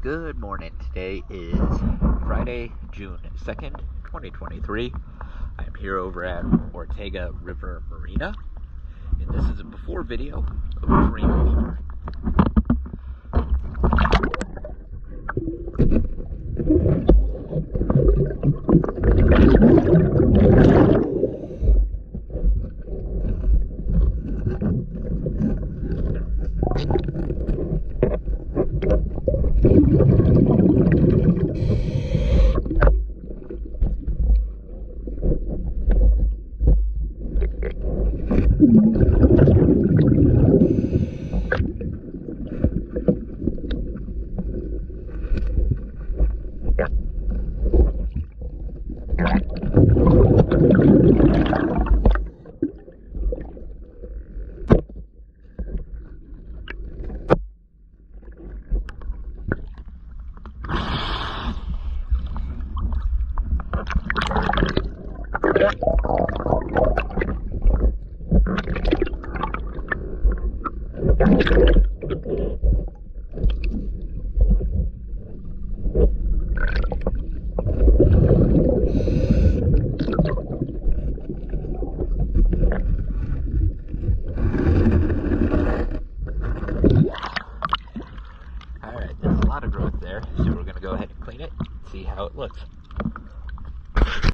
Good morning. Today is Friday, June 2nd, 2023. I'm here over at Ortega River Marina, and this is a before video of a dream weaver. Alright, there's a lot of growth there, so we're going to go ahead and clean it and see how it looks.